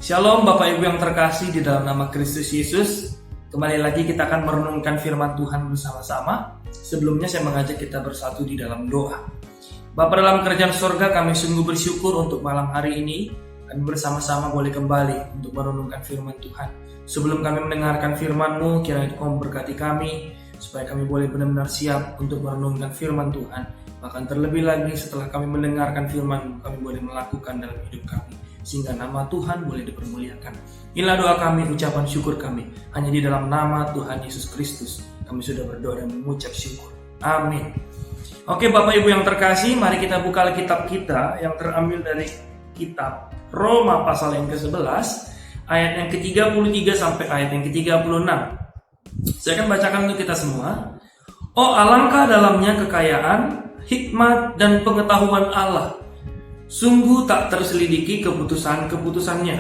Shalom Bapak Ibu yang terkasih di dalam nama Kristus Yesus. Kembali lagi kita akan merenungkan firman Tuhan bersama-sama. Sebelumnya saya mengajak kita bersatu di dalam doa. Bapa dalam kerajaan surga, kami sungguh bersyukur untuk malam hari ini kami bersama-sama boleh kembali untuk merenungkan firman Tuhan. Sebelum kami mendengarkan firman-Mu, kiranya Engkau memberkati kami supaya kami boleh benar-benar siap untuk merenungkan firman Tuhan. Bahkan terlebih lagi setelah kami mendengarkan firman-Mu, kami boleh melakukan dalam hidup kami, sehingga nama Tuhan boleh dipermuliakan. Inilah doa kami, ucapan syukur kami. Hanya di dalam nama Tuhan Yesus Kristus kami sudah berdoa dan mengucap syukur. Amin. Oke Bapak Ibu yang terkasih, mari kita buka Alkitab kita yang terambil dari kitab Roma pasal yang ke-11 ayat yang ke-33 sampai ayat yang ke-36. Saya akan bacakan untuk kita semua. Oh alangkah dalamnya kekayaan, hikmat dan pengetahuan Allah. Sungguh tak terselidiki keputusan-keputusannya,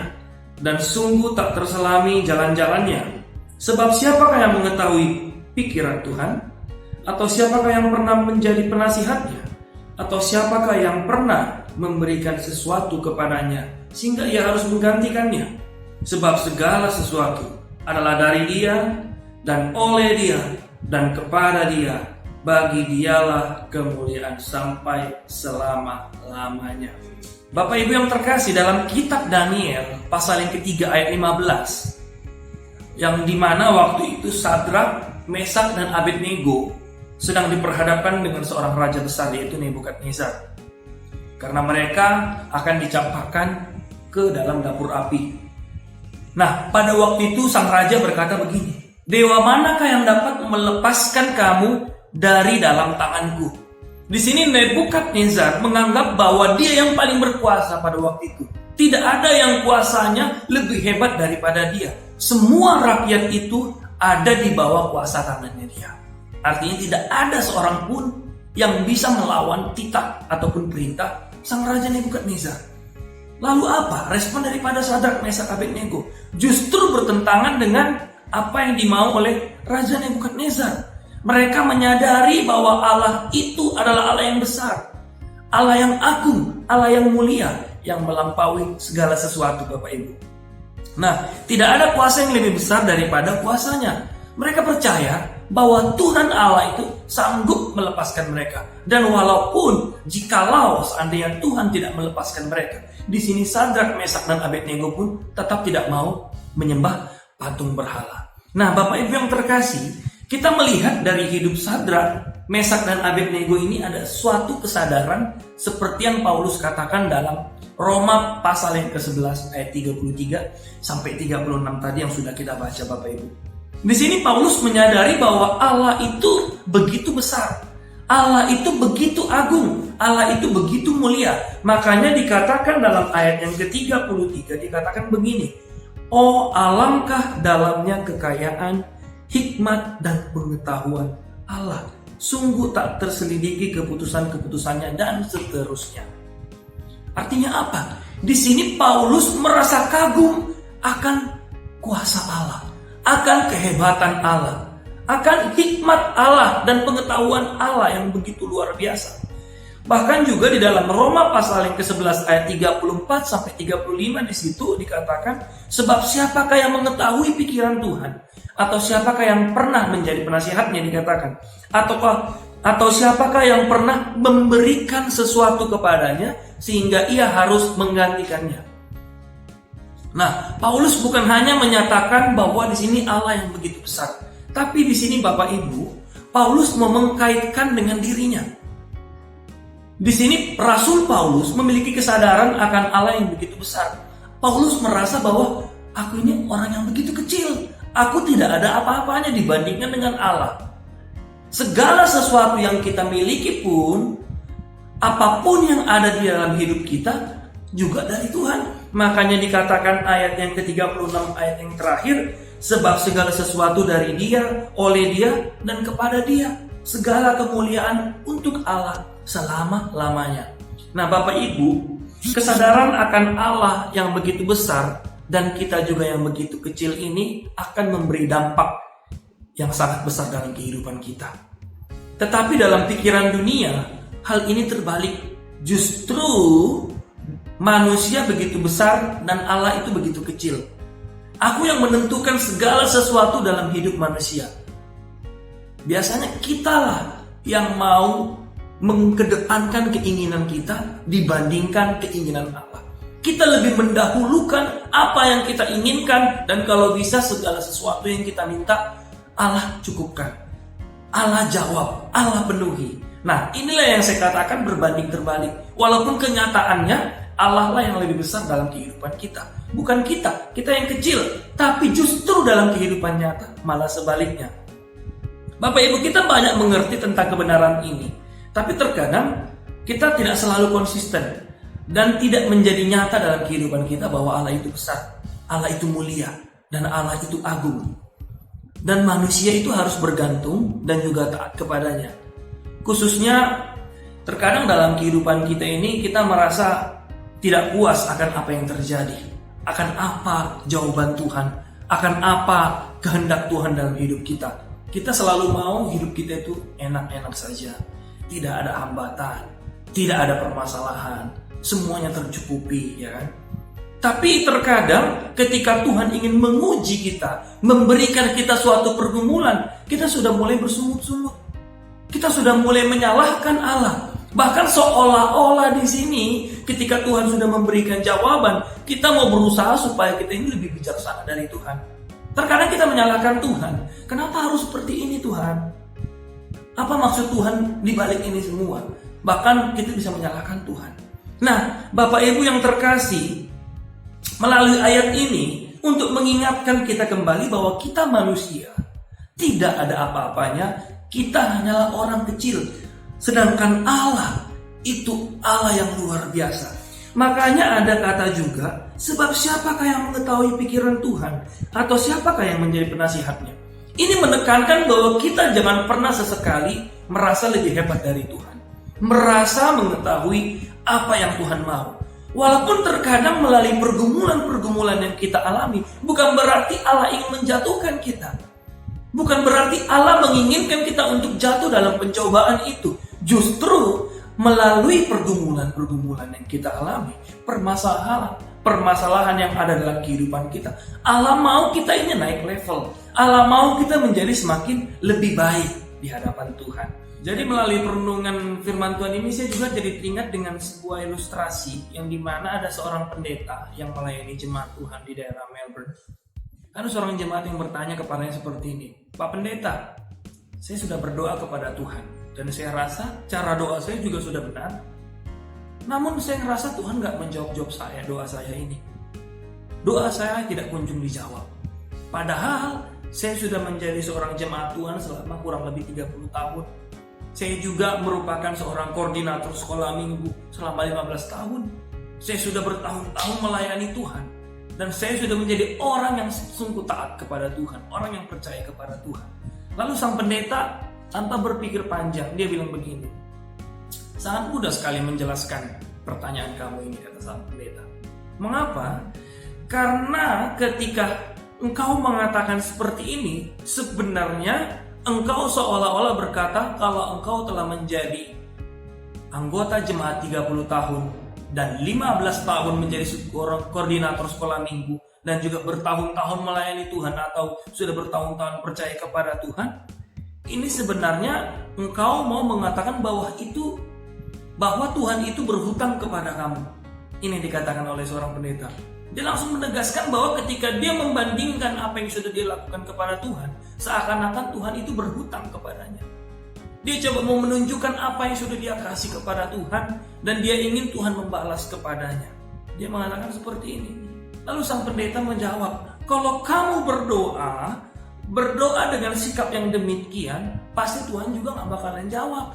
dan sungguh tak terselami jalan-jalannya. Sebab siapakah yang mengetahui pikiran Tuhan? Atau siapakah yang pernah menjadi penasihatnya? Atau siapakah yang pernah memberikan sesuatu kepadanya sehingga ia harus menggantikannya? Sebab segala sesuatu adalah dari Dia, dan oleh Dia, dan kepada Dia. Bagi Dialah kemuliaan sampai selama-lamanya. Bapak Ibu yang terkasih, dalam kitab Daniel pasal yang ketiga ayat 15, yang dimana waktu itu Sadrak, Mesak dan Abednego sedang diperhadapkan dengan seorang raja besar, yaitu Nebukadnezar, karena mereka akan dicampakkan ke dalam dapur api. Nah, pada waktu itu sang raja berkata begini, "Dewa manakah yang dapat melepaskan kamu dari dalam tanganku?" Di sini Nebukadnezar menganggap bahwa dia yang paling berkuasa pada waktu itu. Tidak ada yang kuasanya lebih hebat daripada dia. Semua rakyat itu ada di bawah kuasa tangannya dia. Artinya tidak ada seorang pun yang bisa melawan titah ataupun perintah sang raja Nebukadnezar. Lalu apa respon daripada Sadrak, Mesak, Abednego? Justru bertentangan dengan apa yang dimau oleh Raja Nebukadnezar. Mereka menyadari bahwa Allah itu adalah Allah yang besar, Allah yang agung, Allah yang mulia, yang melampaui segala sesuatu Bapak Ibu. Nah, tidak ada kuasa yang lebih besar daripada kuasanya. Mereka percaya bahwa Tuhan Allah itu sanggup melepaskan mereka. Dan walaupun jikalau seandainya Tuhan tidak melepaskan mereka, di sini Sadrak, Mesak dan Abednego pun tetap tidak mau menyembah patung berhala. Nah, Bapak Ibu yang terkasih, kita melihat dari hidup Sadrak, Mesak dan Abednego ini ada suatu kesadaran seperti yang Paulus katakan dalam Roma pasal yang ke-11 ayat 33 sampai 36 tadi yang sudah kita baca Bapak Ibu. Di sini Paulus menyadari bahwa Allah itu begitu besar, Allah itu begitu agung, Allah itu begitu mulia. Makanya dikatakan dalam ayat yang ke-33 dikatakan begini, "Oh alangkah dalamnya kekayaan, hikmat dan pengetahuan Allah. Sungguh tak terselidiki keputusan-keputusannya," dan seterusnya. Artinya apa? Di sini Paulus merasa kagum akan kuasa Allah, akan kehebatan Allah, akan hikmat Allah dan pengetahuan Allah yang begitu luar biasa. Bahkan juga di dalam Roma pasal yang ke-11 ayat 34 sampai 35 di situ dikatakan, "Sebab siapakah yang mengetahui pikiran Tuhan? Atau siapakah yang pernah menjadi penasihatnya?" dikatakan. Atau siapakah yang pernah memberikan sesuatu kepadanya sehingga ia harus menggantikannya? Nah, Paulus bukan hanya menyatakan bahwa di sini Allah yang begitu besar, tapi di sini Bapak Ibu, Paulus mau mengkaitkan dengan dirinya. Di sini Rasul Paulus memiliki kesadaran akan Allah yang begitu besar. Paulus merasa bahwa aku ini orang yang begitu kecil, aku tidak ada apa-apanya dibandingkan dengan Allah. Segala sesuatu yang kita miliki pun, apapun yang ada di dalam hidup kita juga dari Tuhan. Makanya dikatakan ayat yang ke-36 ayat yang terakhir, "Sebab segala sesuatu dari Dia, oleh Dia, dan kepada Dia. Segala kemuliaan untuk Allah selama-lamanya." Nah Bapak Ibu, kesadaran akan Allah yang begitu besar dan kita juga yang begitu kecil ini akan memberi dampak yang sangat besar dalam kehidupan kita. Tetapi dalam pikiran dunia, hal ini terbalik. Justru Manusia begitu besar dan Allah itu begitu kecil. Aku yang menentukan segala sesuatu dalam hidup manusia. Biasanya kitalah yang mau mengedepankan keinginan kita dibandingkan keinginan Allah. Kita lebih mendahulukan apa yang kita inginkan, dan kalau bisa segala sesuatu yang kita minta Allah cukupkan, Allah jawab, Allah penuhi. Nah, inilah yang saya katakan berbanding terbalik. Walaupun kenyataannya Allah lah yang lebih besar dalam kehidupan kita, bukan kita yang kecil. Tapi justru dalam kehidupan nyata malah sebaliknya. Bapak Ibu, kita banyak mengerti tentang kebenaran ini, tapi terkadang kita tidak selalu konsisten dan tidak menjadi nyata dalam kehidupan kita bahwa Allah itu besar, Allah itu mulia, dan Allah itu agung. Dan manusia itu harus bergantung dan juga taat kepadanya. Khususnya terkadang dalam kehidupan kita ini kita merasa tidak puas akan apa yang terjadi, akan apa jawaban Tuhan, akan apa kehendak Tuhan dalam hidup kita. Kita selalu mau hidup kita itu enak-enak saja, tidak ada hambatan, tidak ada permasalahan, semuanya tercukupi, ya kan? Tapi terkadang ketika Tuhan ingin menguji kita, memberikan kita suatu pergumulan, kita sudah mulai bersungut-sungut. Kita sudah mulai menyalahkan Allah. Bahkan seolah-olah di sini ketika Tuhan sudah memberikan jawaban, kita mau berusaha supaya kita ini lebih bijaksana dari Tuhan. Terkadang kita menyalahkan Tuhan. Kenapa harus seperti ini Tuhan? Apa maksud Tuhan di balik ini semua? Bahkan kita bisa menyalahkan Tuhan. Nah, Bapak Ibu yang terkasih, melalui ayat ini untuk mengingatkan kita kembali bahwa kita manusia, tidak ada apa-apanya, kita hanyalah orang kecil. Sedangkan Allah itu Allah yang luar biasa. Makanya ada kata juga, sebab siapakah yang mengetahui pikiran Tuhan, atau siapakah yang menjadi penasihatnya. Ini menekankan bahwa kita jangan pernah sesekali merasa lebih hebat dari Tuhan, merasa mengetahui apa yang Tuhan mau. Walaupun terkadang melalui pergumulan-pergumulan yang kita alami, bukan berarti Allah ingin menjatuhkan kita. Bukan berarti Allah menginginkan kita untuk jatuh dalam pencobaan itu. Justru melalui pergumulan-pergumulan yang kita alami, permasalahan yang ada dalam kehidupan kita, Allah mau kita ini naik level. Allah mau kita menjadi semakin lebih baik di hadapan Tuhan. Jadi melalui perenungan firman Tuhan ini saya juga jadi teringat dengan sebuah ilustrasi yang dimana ada seorang pendeta yang melayani jemaat Tuhan di daerah Melbourne. Ada seorang jemaat yang bertanya kepadanya seperti ini, Pak Pendeta, saya sudah berdoa kepada Tuhan dan saya rasa cara doa saya juga sudah benar. Namun saya ngerasa Tuhan gak menjawab doa saya ini. Doa saya tidak kunjung dijawab. Padahal saya sudah menjadi seorang jemaat Tuhan selama kurang lebih 30 tahun. Saya juga merupakan seorang koordinator sekolah minggu selama 15 tahun. Saya sudah bertahun-tahun melayani Tuhan. Dan saya sudah menjadi orang yang sungguh taat kepada Tuhan, orang yang percaya kepada Tuhan. Lalu sang pendeta tanpa berpikir panjang, dia bilang begini, sangat mudah sekali menjelaskan pertanyaan kamu ini, kata sang pendeta. Mengapa? Karena ketika engkau mengatakan seperti ini, sebenarnya engkau seolah-olah berkata kalau engkau telah menjadi anggota jemaat 30 tahun dan 15 tahun menjadi seorang koordinator sekolah minggu dan juga bertahun-tahun melayani Tuhan atau sudah bertahun-tahun percaya kepada Tuhan, ini sebenarnya engkau mau mengatakan bahwa Tuhan itu berhutang kepada kamu. Ini dikatakan oleh seorang pendeta. Dia langsung menegaskan bahwa ketika dia membandingkan apa yang sudah dia lakukan kepada Tuhan, seakan-akan Tuhan itu berhutang kepadanya. Dia coba mau menunjukkan apa yang sudah dia kasih kepada Tuhan dan dia ingin Tuhan membalas kepadanya. Dia mengatakan seperti ini. Lalu sang pendeta menjawab, kalau kamu berdoa dengan sikap yang demikian, pasti Tuhan juga gak bakalan jawab.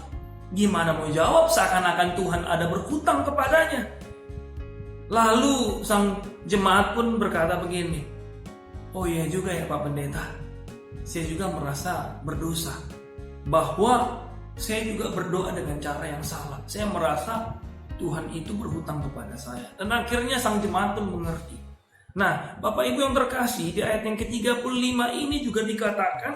Gimana mau jawab seakan-akan Tuhan ada berhutang kepadanya? Lalu sang jemaat pun berkata begini, oh iya juga ya Pak Pendeta, saya juga merasa berdosa, bahwa saya juga berdoa dengan cara yang salah. Saya merasa Tuhan itu berhutang kepada saya. Dan akhirnya sang jemaat pun mengerti. Nah, Bapak Ibu yang terkasih, di ayat yang ke-35 ini juga dikatakan,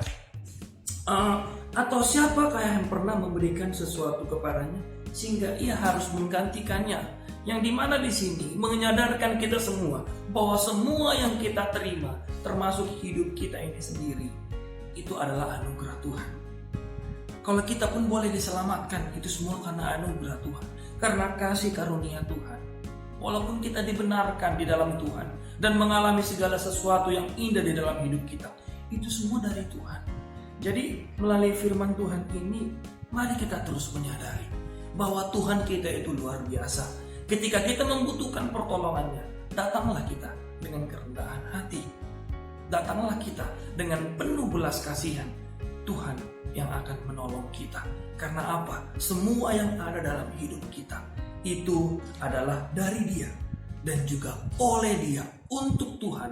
atau siapakah yang pernah memberikan sesuatu kepadanya sehingga ia harus menggantikannya? Yang dimana di sini menyadarkan kita semua bahwa semua yang kita terima, termasuk hidup kita ini sendiri, itu adalah anugerah Tuhan. Kalau kita pun boleh diselamatkan, itu semua karena anugerah Tuhan, karena kasih karunia Tuhan. Walaupun kita dibenarkan di dalam Tuhan dan mengalami segala sesuatu yang indah di dalam hidup kita, itu semua dari Tuhan. Jadi melalui firman Tuhan ini, mari kita terus menyadari bahwa Tuhan kita itu luar biasa. Ketika kita membutuhkan pertolongannya, datanglah kita dengan kerendahan hati. Datanglah kita dengan penuh belas kasihan. Tuhan yang akan menolong kita. Karena apa? Semua yang ada dalam hidup kita itu adalah dari Dia dan juga oleh Dia, untuk Tuhan.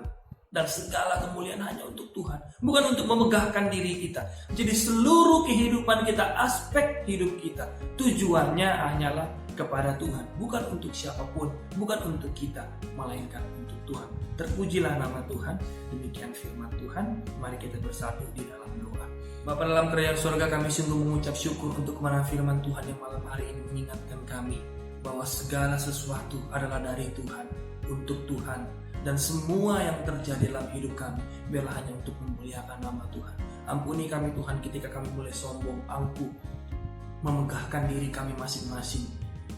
Dan segala kemuliaan hanya untuk Tuhan, bukan untuk memegahkan diri kita. Jadi seluruh kehidupan kita, aspek hidup kita, tujuannya hanyalah kepada Tuhan, bukan untuk siapapun, bukan untuk kita, melainkan untuk Tuhan. Terpujilah nama Tuhan. Demikian firman Tuhan. Mari kita bersatu di dalam doa. Bapa dalam kerajaan surga, kami sungguh mengucap syukur untuk kebenaran firman Tuhan yang malam hari ini mengingatkan kami bahwa segala sesuatu adalah dari Tuhan, untuk Tuhan. Dan semua yang terjadi dalam hidup kami biarlah hanya untuk memuliakan nama Tuhan. Ampuni kami Tuhan ketika kami mulai sombong, angkuh, memegahkan diri kami masing-masing.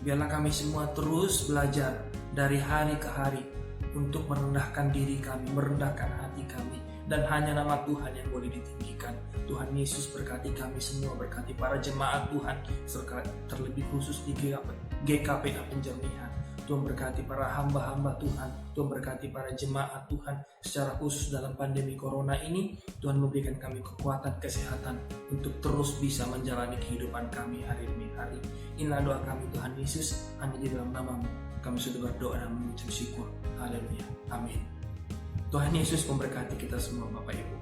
Biarlah kami semua terus belajar dari hari ke hari untuk merendahkan diri kami, merendahkan hati kami, dan hanya nama Tuhan yang boleh ditinggikan. Tuhan Yesus berkati kami semua, berkati para jemaat Tuhan, terlebih khusus di GKPA Penjernihan. Tuhan berkati para hamba-hamba Tuhan, Tuhan berkati para jemaat Tuhan secara khusus dalam pandemi corona ini. Tuhan memberikan kami kekuatan, kesehatan untuk terus bisa menjalani kehidupan kami hari demi hari. Inilah doa kami Tuhan Yesus, hanya di dalam nama-Mu kami sudah berdoa dan mengucap syukur. Haleluya, amin. Tuhan Yesus memberkati kita semua Bapak Ibu.